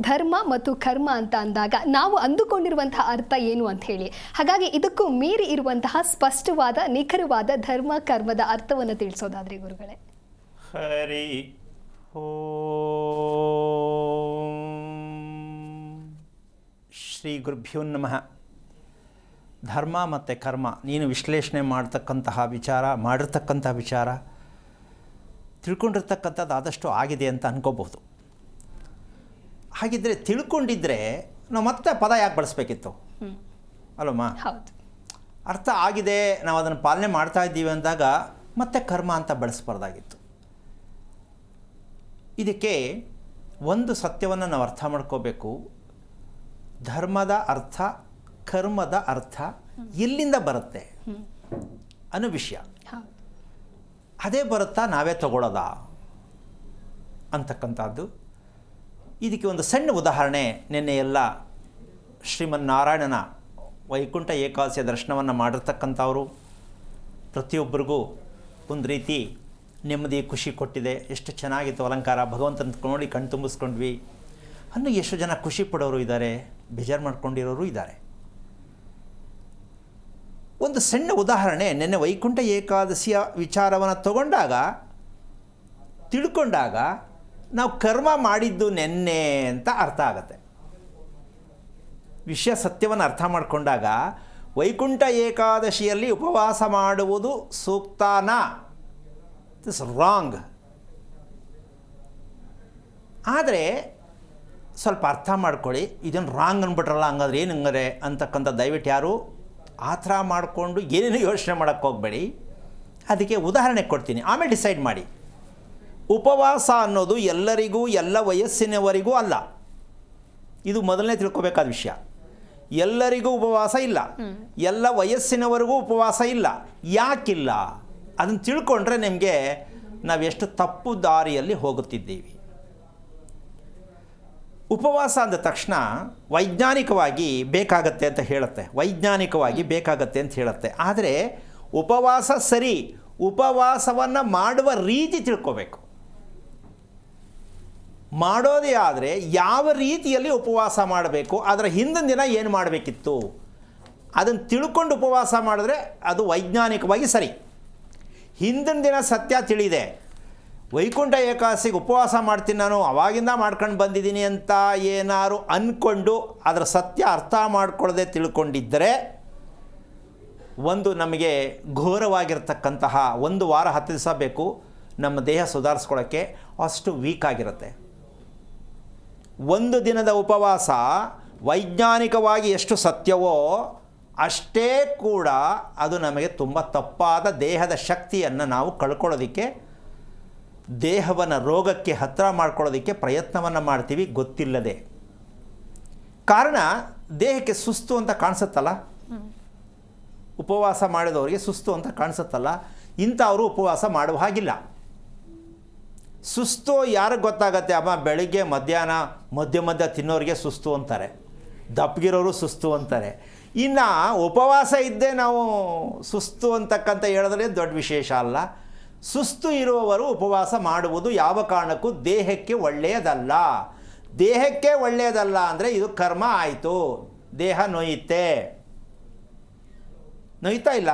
ಧರ್ಮ ಮತ್ತು ಕರ್ಮ ಅಂತ ಅಂದಾಗ ನಾವು ಅಂದುಕೊಂಡಿರುವಂತಹ ಅರ್ಥ ಏನು ಅಂತ ಹೇಳಿ, ಹಾಗಾಗಿ ಇದಕ್ಕೂ ಮೀರಿ ಇರುವಂತಹ ಸ್ಪಷ್ಟವಾದ ನಿಖರವಾದ ಧರ್ಮ ಕರ್ಮದ ಅರ್ಥವನ್ನು ತಿಳಿಸೋದಾದ್ರೆ ಗುರುಗಳೇ. ಹರಿ ಶ್ರೀ ಗುರುಭ್ಯೋ ನಮಃ. ಧರ್ಮ ಮತ್ತು ಕರ್ಮ ನೀನು ವಿಶ್ಲೇಷಣೆ ಮಾಡಿರ್ತಕ್ಕಂತಹ ವಿಚಾರ ತಿಳ್ಕೊಂಡಿರ್ತಕ್ಕಂಥದ್ದು ಆದಷ್ಟು ಆಗಿದೆ ಅಂತ ಅನ್ಕೋಬಹುದು. ಹಾಗಿದ್ದರೆ ತಿಳ್ಕೊಂಡಿದ್ರೆ ನಾವು ಮತ್ತೆ ಪದ ಯಾಕೆ ಬಳಸಬೇಕಿತ್ತು ಅಲ್ಲಮ್ಮ? ಅರ್ಥ ಆಗಿದೆ, ನಾವು ಅದನ್ನು ಪಾಲನೆ ಮಾಡ್ತಾ ಇದ್ದೀವಿ ಅಂದಾಗ ಮತ್ತೆ ಕರ್ಮ ಅಂತ ಬಳಸಬಾರ್ದಾಗಿತ್ತು. ಇದಕ್ಕೆ ಒಂದು ಸತ್ಯವನ್ನು ನಾವು ಅರ್ಥ ಮಾಡ್ಕೋಬೇಕು. ಧರ್ಮದ ಅರ್ಥ ಕರ್ಮದ ಅರ್ಥ ಎಲ್ಲಿಂದ ಬರುತ್ತೆ ಅನ್ನೋ ವಿಷಯ. ಅದೇ ಬರುತ್ತಾ ನಾವೇ ತಗೊಳ್ಳೋದಾ ಅಂತಕ್ಕಂಥದ್ದು. ಇದಕ್ಕೆ ಒಂದು ಸಣ್ಣ ಉದಾಹರಣೆ. ನಿನ್ನೆ ಎಲ್ಲ ಶ್ರೀಮನ್ನಾರಾಯಣನ ವೈಕುಂಠ ಏಕಾದಶಿಯ ದರ್ಶನವನ್ನು ಮಾಡಿರ್ತಕ್ಕಂಥವರು ಪ್ರತಿಯೊಬ್ಬರಿಗೂ ಒಂದು ರೀತಿ ನೆಮ್ಮದಿ ಖುಷಿ ಕೊಟ್ಟಿದೆ. ಎಷ್ಟು ಚೆನ್ನಾಗಿತ್ತು ಅಲಂಕಾರ, ಭಗವಂತನ ನೋಡಿ ಕಣ್ ತುಂಬಿಸ್ಕೊಂಡ್ವಿ ಅನ್ನೋ ಎಷ್ಟು ಜನ ಖುಷಿ ಪಡೋರು ಇದ್ದಾರೆ, ಬೇಜಾರು ಮಾಡ್ಕೊಂಡಿರೋರು ಇದ್ದಾರೆ. ಒಂದು ಸಣ್ಣ ಉದಾಹರಣೆ. ನಿನ್ನೆ ವೈಕುಂಠ ಏಕಾದಶಿಯ ವಿಚಾರವನ್ನು ತಗೊಂಡಾಗ ತಿಳ್ಕೊಂಡಾಗ ನಾವು ಕರ್ಮ ಮಾಡಿದ್ದು ನೆನ್ನೆ ಅಂತ ಅರ್ಥ ಆಗತ್ತೆ. ವಿಷಯ ಸತ್ಯವನ್ನು ಅರ್ಥ ಮಾಡಿಕೊಂಡಾಗ ವೈಕುಂಠ ಏಕಾದಶಿಯಲ್ಲಿ ಉಪವಾಸ ಮಾಡುವುದು ಸೂಕ್ತನಾ? It's wrong. ಆದರೆ ಸ್ವಲ್ಪ ಅರ್ಥ ಮಾಡ್ಕೊಳ್ಳಿ, ಇದನ್ನು ರಾಂಗ್ ಅಂದ್ಬಿಟ್ರಲ್ಲ, ಹಂಗಾದ್ರೆ ಏನು ಹಂಗಾರೆ ಅಂತಕ್ಕಂಥ ದಯವಿಟ್ಟು ಯಾರು ಆ ಥರ ಮಾಡಿಕೊಂಡು ಏನೇನು ಯೋಚನೆ ಮಾಡೋಕ್ಕೆ ಹೋಗಬೇಡಿ. ಅದಕ್ಕೆ ಉದಾಹರಣೆ ಕೊಡ್ತೀನಿ, ಆಮೇಲೆ ಡಿಸೈಡ್ ಮಾಡಿ. ಉಪವಾಸ ಅನ್ನೋದು ಎಲ್ಲರಿಗೂ ಎಲ್ಲ ವಯಸ್ಸಿನವರಿಗೂ ಅಲ್ಲ. ಇದು ಮೊದಲನೇ ತಿಳ್ಕೊಬೇಕಾದ ವಿಷಯ. ಎಲ್ಲರಿಗೂ ಉಪವಾಸ ಇಲ್ಲ, ಎಲ್ಲ ವಯಸ್ಸಿನವರೆಗೂ ಉಪವಾಸ ಇಲ್ಲ. ಯಾಕಿಲ್ಲ ಅದನ್ನು ತಿಳ್ಕೊಂಡ್ರೆ ನಿಮಗೆ ನಾವೆಷ್ಟು ತಪ್ಪು ದಾರಿಯಲ್ಲಿ ಹೋಗುತ್ತಿದ್ದೀವಿ. ಉಪವಾಸ ಅಂದ ತಕ್ಷಣ ವೈಜ್ಞಾನಿಕವಾಗಿ ಬೇಕಾಗತ್ತೆ ಅಂತ ಹೇಳುತ್ತೆ, ವೈಜ್ಞಾನಿಕವಾಗಿ ಬೇಕಾಗತ್ತೆ ಅಂತ ಹೇಳುತ್ತೆ. ಆದರೆ ಉಪವಾಸ ಸರಿ, ಉಪವಾಸವನ್ನು ಮಾಡುವ ರೀತಿ ತಿಳ್ಕೋಬೇಕು. ಮಾಡೋದೇ ಆದರೆ ಯಾವ ರೀತಿಯಲ್ಲಿ ಉಪವಾಸ ಮಾಡಬೇಕು, ಅದರ ಹಿಂದಿನ ದಿನ ಏನು ಮಾಡಬೇಕಿತ್ತು ಅದನ್ನು ತಿಳ್ಕೊಂಡು ಉಪವಾಸ ಮಾಡಿದ್ರೆ ಅದು ವೈಜ್ಞಾನಿಕವಾಗಿ ಸರಿ. ಹಿಂದಿನ ದಿನ ಸತ್ಯ ತಿಳಿದೆ, ವೈಕುಂಠ ಏಕಾದಶಿಗೆ ಉಪವಾಸ ಮಾಡ್ತೀನಿ ನಾನು, ಅವಾಗಿಂದ ಮಾಡ್ಕೊಂಡು ಬಂದಿದ್ದೀನಿ ಅಂತ ಏನಾರು ಅಂದ್ಕೊಂಡು ಅದರ ಸತ್ಯ ಅರ್ಥ ಮಾಡ್ಕೊಳ್ಳದೆ ತಿಳ್ಕೊಂಡಿದ್ದರೆ ಒಂದು ನಮಗೆ ಘೋರವಾಗಿರ್ತಕ್ಕಂತಹ 1 ವಾರ 10 ದಿವಸ ಬೇಕು ನಮ್ಮ ದೇಹ ಸುಧಾರಿಸ್ಕೊಳ್ಳೋಕ್ಕೆ, ಅಷ್ಟು ವೀಕ್ ಆಗಿರುತ್ತೆ. 1 ದಿನದ ಉಪವಾಸ ವೈಜ್ಞಾನಿಕವಾಗಿ ಎಷ್ಟು ಸತ್ಯವೋ ಅಷ್ಟೇ ಕೂಡ ಅದು ನಮಗೆ ತುಂಬ ತಪ್ಪಾದ ದೇಹದ ಶಕ್ತಿಯನ್ನು ನಾವು ಕಳ್ಕೊಳ್ಳೋದಕ್ಕೆ, ದೇಹವನ್ನು ರೋಗಕ್ಕೆ ಹತ್ತಿರ ಮಾಡ್ಕೊಳ್ಳೋದಕ್ಕೆ ಪ್ರಯತ್ನವನ್ನು ಮಾಡ್ತೀವಿ ಗೊತ್ತಿಲ್ಲದೆ. ಕಾರಣ ದೇಹಕ್ಕೆ ಸುಸ್ತು ಅಂತ ಕಾಣಿಸುತ್ತಲ್ಲ, ಉಪವಾಸ ಮಾಡಿದವರಿಗೆ ಸುಸ್ತು ಅಂತ ಕಾಣಿಸುತ್ತಲ್ಲ, ಇಂಥವರು ಉಪವಾಸ ಮಾಡುವ ಹಾಗಿಲ್ಲ. ಸುಸ್ತು ಯಾರಿಗೆ ಗೊತ್ತಾಗತ್ತೆ? ಅಮ್ಮ ಬೆಳಿಗ್ಗೆ ಮಧ್ಯಾಹ್ನ ಮಧ್ಯ ತಿನ್ನೋರಿಗೆ ಸುಸ್ತು ಅಂತಾರೆ, ದಪ್ಪಗಿರೋರು ಸುಸ್ತು ಅಂತಾರೆ. ಇನ್ನು ಉಪವಾಸ ಇದ್ದೇ ನಾವು ಸುಸ್ತು ಅಂತಕ್ಕಂಥ ಹೇಳಿದ್ರೆ ದೊಡ್ಡ ವಿಶೇಷ ಅಲ್ಲ. ಸುಸ್ತು ಇರುವವರು ಉಪವಾಸ ಮಾಡುವುದು ಯಾವ ಕಾರಣಕ್ಕೂ ದೇಹಕ್ಕೆ ಒಳ್ಳೆಯದಲ್ಲ. ದೇಹಕ್ಕೆ ಒಳ್ಳೆಯದಲ್ಲ ಅಂದರೆ ಇದು ಕರ್ಮ ಆಯಿತು, ದೇಹ ನೋಯುತ್ತೆ. ನೋಯ್ತಾ ಇಲ್ಲ?